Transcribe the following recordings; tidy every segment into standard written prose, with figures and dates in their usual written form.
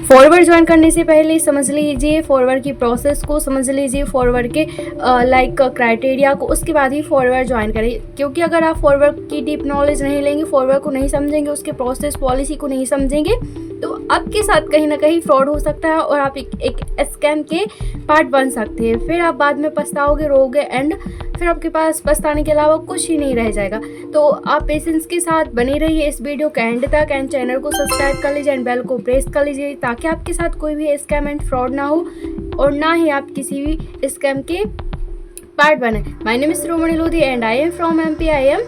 Forward join करने से पहले समझ लीजिए फॉरवर्ड की प्रोसेस को, समझ लीजिए फॉरवर्ड के लाइक क्राइटेरिया को, उसके बाद ही फॉरवर्ड ज्वाइन करें। क्योंकि अगर आप फॉरवर्ड की डीप नॉलेज नहीं लेंगे, फॉरवर्ड को नहीं समझेंगे, उसके प्रोसेस पॉलिसी को नहीं समझेंगे, तो आपके साथ कहीं ना कहीं फ्रॉड हो सकता है और आप एक स्कैम के पार्ट बन सकते हैं। फिर आप बाद में पछताओगे, रोगे एंड फिर आपके पास पछताने के अलावा कुछ ही नहीं रह जाएगा। तो आप पेशेंस के साथ बने रहिए इस वीडियो के एंड तक, एंड चैनल को सब्सक्राइब कर लीजिए एंड बेल को प्रेस कर लीजिए ताकि आपके साथ कोई भी स्कैम एंड फ्रॉड ना हो और ना ही आप किसी भी स्कैम के पार्ट बने। My name is Romani Lodhi and I am from MP। I am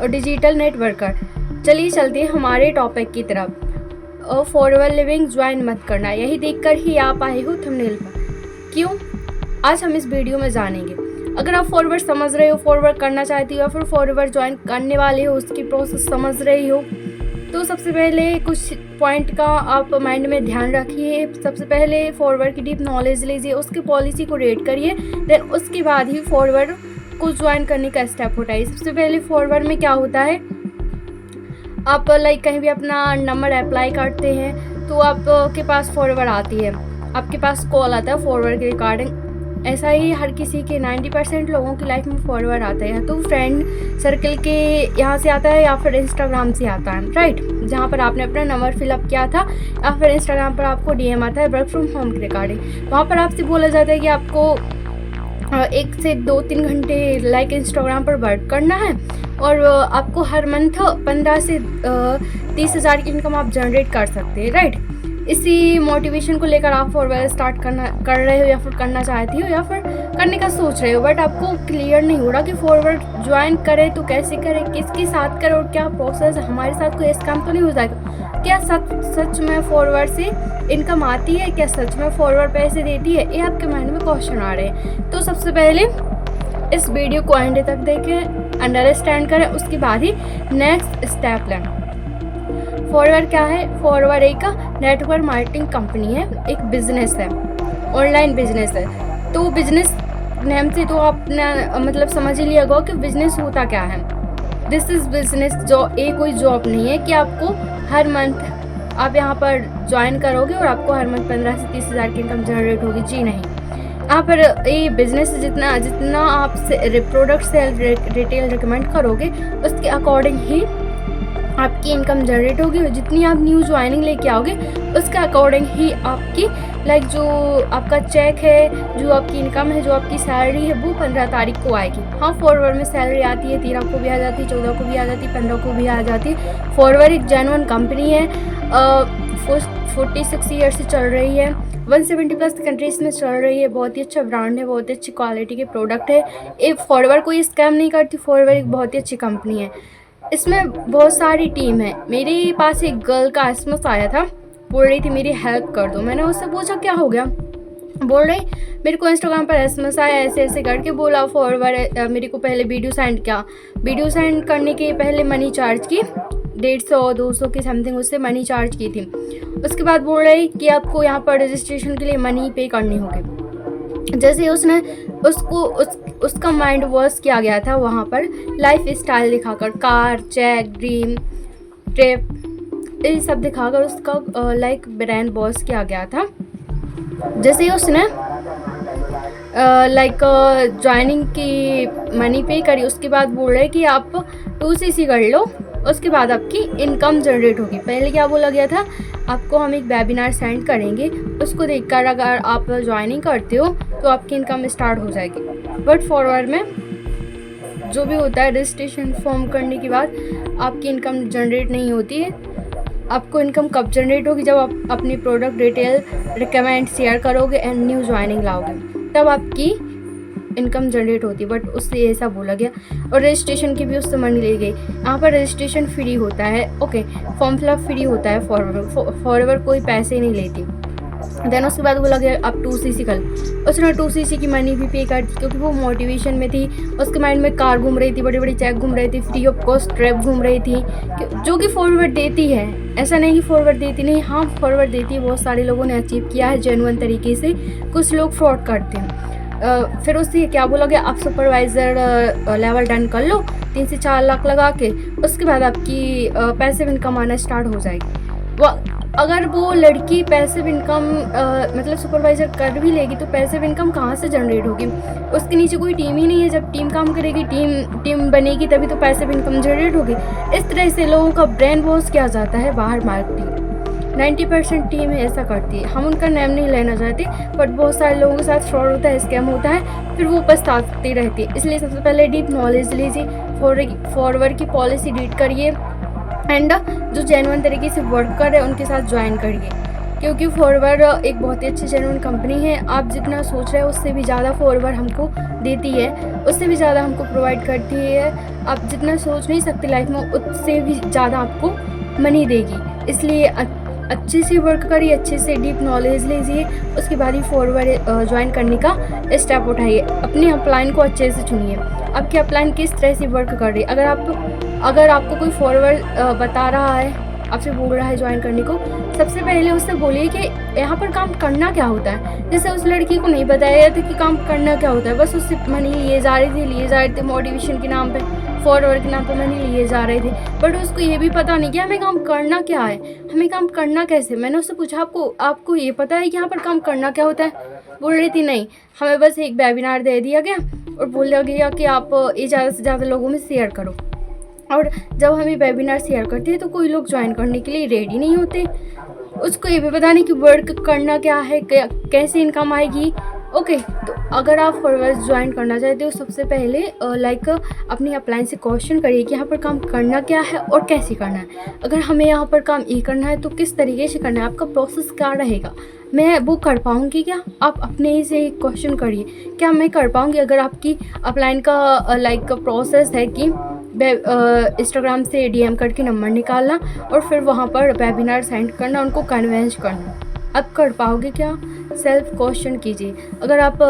और डिजिटल नेटवर्कर। चलिए चलते हैं हमारे टॉपिक की तरफ। फॉरवर्ड लिविंग ज्वाइन मत करना, यही देखकर ही आप आए हो थंबनेल पर। क्यों? आज हम इस वीडियो में जानेंगे। अगर आप फॉरवर्ड समझ रहे हो, फॉरवर्ड करना चाहती हो या फिर फॉरवर्ड ज्वाइन करने वाले हो, उसकी प्रोसेस समझ रही हो, तो सबसे पहले कुछ पॉइंट का आप माइंड में ध्यान रखिए। सबसे पहले फॉरवर्ड की डीप नॉलेज लीजिए, उसकी पॉलिसी को रीड करिए, देन उसके बाद ही फॉरवर्ड को ज्वाइन करने का स्टेप उठाइए। सबसे पहले फॉरवर्ड में क्या होता है, आप लाइक कहीं भी अपना नंबर अप्लाई करते हैं तो आपके पास फॉरवर्ड आती है, आपके पास कॉल आता है फॉरवर्ड के रिगार्डिंग। ऐसा ही हर किसी के 90% लोगों की लाइफ में फॉरवर्ड आता है, तो फ्रेंड सर्कल के यहाँ से आता है या फिर इंस्टाग्राम से आता है, राइट, जहाँ पर आपने अपना नंबर फिलअप किया था, या फिर इंस्टाग्राम पर आपको DM आता है वर्क फ्रॉम होम के रिगार्डिंग। वहाँ पर आपसे बोला जाता है कि आपको 1 से 2-3 घंटे लाइक इंस्टाग्राम पर वर्क करना है और आपको हर मंथ 15 से 30 हज़ार की इनकम आप जनरेट कर सकते हैं, राइट। इसी मोटिवेशन को लेकर आप फॉरवर्ड स्टार्ट कर रहे हो या फिर करना चाहती हो या फिर करने का सोच रहे हो, बट आपको क्लियर नहीं हो रहा कि फॉरवर्ड ज्वाइन करें तो कैसे करें, किसके साथ करें और क्या प्रोसेस, हमारे साथ कोई स्कैम तो नहीं हो जाएगा, क्या सच में फॉरवर्ड से इनकम आती है, क्या सच में फॉरवर्ड पैसे देती है, ये आपके माइंड में क्वेश्चन आ रहे हैं। तो सबसे पहले इस वीडियो को एंड तक देखें, अंडरस्टैंड करें, उसके बाद ही नेक्स्ट स्टेप लें। फॉरवर्ड क्या है? फॉरवर्ड एक नेटवर्क मार्केटिंग कंपनी है, एक बिजनेस है, ऑनलाइन बिजनेस है। तो बिजनेस नेम से तो आपने मतलब समझ ही लिया होगा कि बिजनेस होता क्या है। This is business. ये कोई जॉब नहीं है कि आपको हर मंथ आप यहाँ पर ज्वाइन करोगे और आपको हर मंथ 15 से 30 हज़ार की इनकम जनरेट होगी, जी नहीं। यहाँ पर ये बिजनेस जितना आप प्रोडक्ट सेल रिटेल रिकमेंड करोगे उसके अकॉर्डिंग ही आपकी इनकम जनरेट होगी, और जितनी आप न्यू ज्वाइनिंग लेके आओगे उसके अकॉर्डिंग ही आपकी लाइक जो आपका चेक है, जो आपकी इनकम है, जो आपकी सैलरी है वो 15 तारीख को आएगी। हाँ, फॉरवर्ड में सैलरी आती है, 13 को भी आ जाती है, 14 को भी आ जाती है, 15 को भी आ जाती है। फॉरवर्ड एक जेन्युइन कंपनी है, 46 ईयर से चल रही है, 170+ कंट्रीज़ में चल रही है, बहुत ही अच्छा ब्रांड है, बहुत ही अच्छी क्वालिटी के प्रोडक्ट है। एक फॉरवर्ड कोई स्कैम नहीं करती, फॉरवर्ड एक बहुत ही अच्छी कंपनी है। इसमें बहुत सारी टीम है। मेरे पास एक गर्ल का एसएमएस आया था, बोल रही थी मेरी हेल्प कर दो। मैंने उससे पूछा क्या हो गया, बोल रही मेरे को इंस्टाग्राम पर एसएमएस आया, ऐसे ऐसे करके बोला फॉरवर्ड मेरे को पहले वीडियो सेंड किया, वीडियो सेंड करने के पहले मनी चार्ज की 150-200 की समथिंग उससे मनी चार्ज की थी। उसके बाद बोल रही कि आपको यहाँ पर रजिस्ट्रेशन के लिए मनी पे करनी होगी। जैसे उसने उसका माइंड वॉश किया गया था, वहाँ पर लाइफ स्टाइल दिखाकर, कार, चेक, ड्रीम, ट्रिप, ये सब दिखाकर उसका लाइक ब्रेन वॉश किया गया था। जैसे ही उसने लाइक ज्वाइनिंग की मनी पे करी, उसके बाद बोल रहे कि आप 2CC कर लो, उसके बाद आपकी इनकम जनरेट होगी। पहले क्या बोला गया था, आपको हम एक वेबिनार सेंड करेंगे, उसको देखकर अगर आप ज्वाइनिंग करते हो तो आपकी इनकम स्टार्ट हो जाएगी। बट फॉरवर्ड में जो भी होता है, रजिस्ट्रेशन फॉर्म करने के बाद आपकी इनकम जनरेट नहीं होती है। आपको इनकम कब जनरेट होगी? जब आप अपनी प्रोडक्ट डिटेल रिकमेंड शेयर करोगे एंड न्यू ज्वाइनिंग लाओगे, तब आपकी इनकम जनरेट होती है। बट उससे ऐसा बोला गया, और रजिस्ट्रेशन की भी उससे मनी ली गई। यहाँ पर रजिस्ट्रेशन फ्री होता है, ओके, फॉर्म फिलअप फ्री होता है, फॉरवर्ड कोई पैसे नहीं लेती। देन उसके बाद बोला गया आप 2CC कर। उसने 2CC की मनी भी पे कर दी, क्योंकि वो मोटिवेशन में थी, उसके माइंड में कार घूम रही थी, बड़ी बड़ी चेक घूम रही थी, फ्री ऑफ कॉस्ट ट्रिप घूम रही थी, जो कि फॉरवर्ड देती है। ऐसा नहीं कि फॉरवर्ड देती नहीं, हाँ फॉरवर्ड देती है, बहुत सारे लोगों ने अचीव किया है जेन्युइन तरीके से, कुछ लोग फ्रॉड करते हैं। फिर उससे क्या बोला गया, आप सुपरवाइज़र लेवल डन कर लो 3 से 4 लाख लगा के, उसके बाद आपकी पैसिव इनकम आना स्टार्ट हो जाएगी। वो अगर वो लड़की पैसिव इनकम मतलब सुपरवाइज़र कर भी लेगी तो पैसिव इनकम कहाँ से जनरेट होगी? उसके नीचे कोई टीम ही नहीं है। जब टीम काम करेगी, टीम बनेगी, तभी तो पैसिव इनकम जनरेट होगी। इस तरह से लोगों का ब्रेन वॉश किया जाता है बाहर मार्केटिंग। 90% टीम ऐसा करती है। हम उनका नाम नहीं लेना चाहते, बट बहुत सारे लोगों के साथ फ्रॉड होता है, स्कैम होता है, फिर वो पछताती रहती है। इसलिए सबसे पहले डीप नॉलेज लीजिए, फॉरवर्ड की पॉलिसी रीड करिए, एंड जो जेन्युइन तरीके से वर्क कर रहे हैं उनके साथ ज्वाइन करिए, क्योंकि फॉरवर्ड एक बहुत ही अच्छी जेन्युइन कंपनी है। आप जितना सोच रहे हो उससे भी ज़्यादा फॉरवर्ड हमको देती है, उससे भी ज़्यादा हमको प्रोवाइड करती है। आप जितना सोच नहीं सकते लाइफ में, उससे भी ज़्यादा आपको मनी देगी। इसलिए अच्छे से वर्क करिए, अच्छे से डीप नॉलेज लीजिए, उसके बाद ही फॉरवर्ड ज्वाइन करने का स्टेप उठाइए। अपनी अपलाइन को अच्छे से चुनिए, आपकी अपलाइन किस तरह से वर्क कर रही है। अगर आपको कोई फॉरवर्ड बता रहा है, आपसे बोल रहा है ज्वाइन करने को, सबसे पहले उससे बोलिए कि यहाँ पर काम करना क्या होता है। जैसे उस लड़की को नहीं बताया था कि काम करना क्या होता है, बस उससे मनी लिए जा रहे थे मोटिवेशन के नाम पे, फॉरवर्ड के नाम पे मनी लिए जा रहे थे, बट उसको ये भी पता नहीं कि हमें काम करना क्या है, हमें काम करना कैसे। मैंने उससे पूछा आपको ये पता है कि यहाँ पर काम करना क्या होता है? बोल रही थी नहीं, हमें बस एक वेबिनार दे दिया गया और बोल दिया गया कि आप ये ज़्यादा से ज़्यादा लोगों में शेयर करो। और जब हम ये वेबिनार शेयर करते हैं तो कोई लोग ज्वाइन करने के लिए रेडी नहीं होते। उसको ये भी पता नहीं कि वर्क करना क्या है, कैसे इनकम आएगी। ओके, तो अगर आप फॉरवर्ड ज्वाइन करना चाहते हो, सबसे पहले अपनी अपलाइन से क्वेश्चन करिए कि यहाँ पर काम करना क्या है और कैसे करना है। अगर हमें यहाँ पर काम ये करना है तो किस तरीके से करना है, आपका प्रोसेस क्या रहेगा, मैं वो कर पाऊँगी क्या? आप अपने ही से क्वेश्चन करिए, क्या मैं कर पाऊँगी? अगर आपकी अपलाइन का प्रोसेस है कि इंस्टाग्राम से डीएम करके नंबर निकालना और फिर वहाँ पर वेबिनार सेंड करना, उनको कन्वेंस करना, आप कर पाओगे क्या? सेल्फ क्वेश्चन कीजिए। अगर आप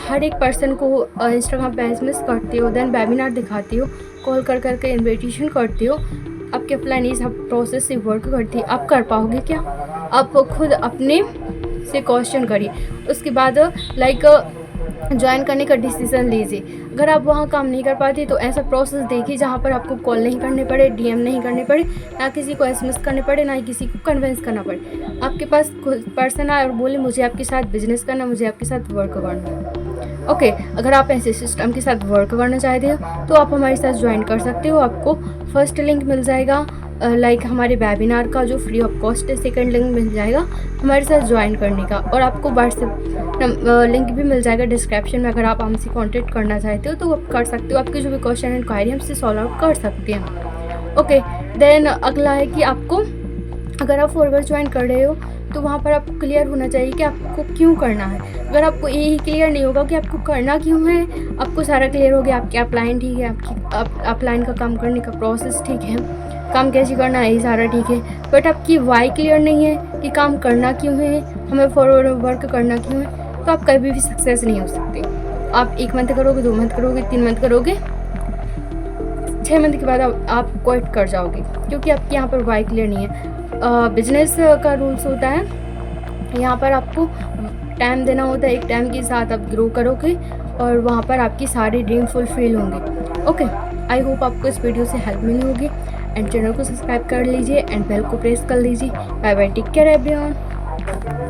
हर एक पर्सन को इंस्टाग्राम पे एसएमएस करते हो, देन वेबिनार दिखाते हो, कॉल करके इन्विटेशन करते हो, आपके अपलाइन ये सब प्रोसेस से वर्क करती है, आप कर पाओगे क्या? आप खुद अपने से क्वेश्चन करिए। उसके बाद ज्वाइन करने का डिसीज़न लीजिए। अगर आप वहाँ काम नहीं कर पाते तो ऐसा प्रोसेस देखिए जहाँ पर आपको कॉल नहीं करने पड़े, डीएम नहीं करने पड़े, ना किसी को एसएमएस करने पड़े, ना ही किसी को कन्विंस करना पड़े। आपके पास पर्सन आए और बोले मुझे आपके साथ बिजनेस करना, मुझे आपके साथ वर्क करना। ओके, अगर आप ऐसे सिस्टम के साथ वर्क करना चाहते हो तो आप हमारे साथ ज्वाइन कर सकते हो। आपको फर्स्ट लिंक मिल जाएगा हमारे वेबिनार का जो फ्री ऑफ कॉस्ट है, सेकंड लिंक मिल जाएगा हमारे साथ ज्वाइन करने का, और आपको व्हाट्सएप लिंक भी मिल जाएगा डिस्क्रिप्शन में। अगर आप हमसे कांटेक्ट करना चाहते हो तो आप कर सकते हो, आपकी जो भी क्वेश्चन एंड क्वायरी हमसे सॉल्व आउट कर सकते हैं। ओके, देन अगला है कि आपको अगर आप फॉरवर्ड ज्वाइन कर रहे हो तो वहाँ पर आपको क्लियर होना चाहिए कि आपको क्यों करना है। अगर आपको यही क्लियर नहीं होगा कि आपको करना क्यों है, आपको सारा क्लियर हो गया, आपकी अपलाइन ठीक है, आपकी अपलाइन का काम करने का प्रोसेस ठीक है, काम कैसे करना है ये सारा ठीक है, बट आपकी वाई क्लियर नहीं है कि काम करना क्यों है, हमें फॉरवर्ड वर्क करना क्यों है, तो आप कभी भी सक्सेस नहीं हो सकते। आप 1 मंथ करोगे, 2 मंथ करोगे, 3 मंथ करोगे, 6 मंथ के बाद आप क्विट कर जाओगे, क्योंकि आपके यहाँ पर वाई क्लियर नहीं है। बिजनेस का रूल्स होता है, यहाँ पर आपको टाइम देना होता है, एक टाइम के साथ आप ग्रो करोगे और वहाँ पर आपकी सारी ड्रीम फुलफिल होंगे। ओके, आई होप आपको इस वीडियो से हेल्प मिली होगी, एंड चैनल को सब्सक्राइब कर लीजिए एंड बेल को प्रेस कर लीजिए। Bye bye, take care everyone.